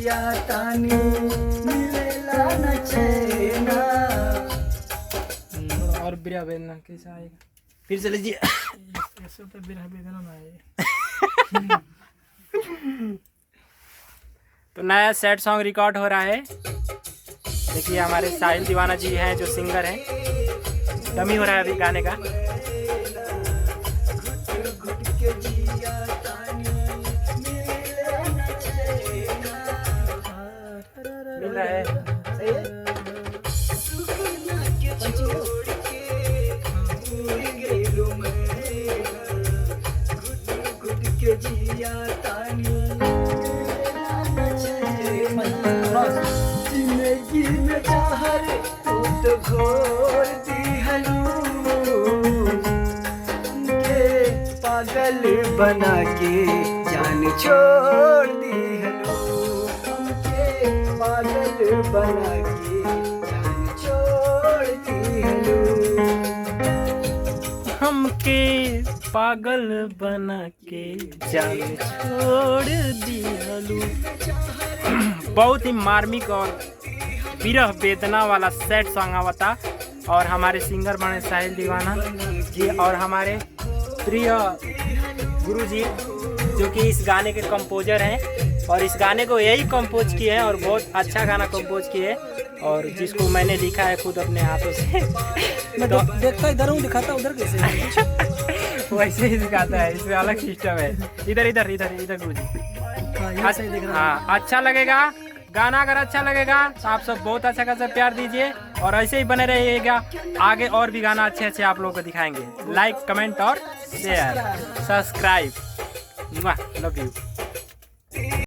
जिया तानी मिलेला न चैना। और बिरह वेदना कैसा आएगा? फिर से लीजिए। ऐसे तो बिरह वेदना ना आए। तो नया सैड सॉन्ग रिकॉर्ड हो रहा है। देखिए हमारे साहिल दीवाना जी हैं जो सिंगर हैं। डमी हो रहा है अभी गाने का। मिल रहा है, सही है। जिंदगी में जहर तो घोर दिहलू के पागल बना के जान छोड़ दिहलू। हमके पागल बना के जान छोड़ दिहलू। हमके पागल बना के जान छोड़ दिहलू। बहुत ही मार्मिक और विरह वेदना वाला सैड सॉन्ग आवता। और हमारे सिंगर बने साहिल दीवाना जी और हमारे प्रिय गुरु जी जो कि इस गाने के कंपोजर हैं और इस गाने को यही कंपोज किए हैं और बहुत अच्छा गाना कंपोज किए और जिसको मैंने लिखा है खुद अपने हाथों से। मैं देखता इधर हूँ, दिखाता उधर कैसे? वैसे ही दिखाता है, इसमें अलग सिस्टम है। इधर इधर इधर इधर गुरु जी। हाँ, अच्छा लगेगा गाना। अगर अच्छा लगेगा तो आप सब बहुत अच्छा खासा प्यार दीजिए और ऐसे ही बने रहिएगा। आगे और भी गाना अच्छे अच्छे आप लोगों को दिखाएंगे। लाइक, कमेंट और शेयर, सब्सक्राइब। Love you.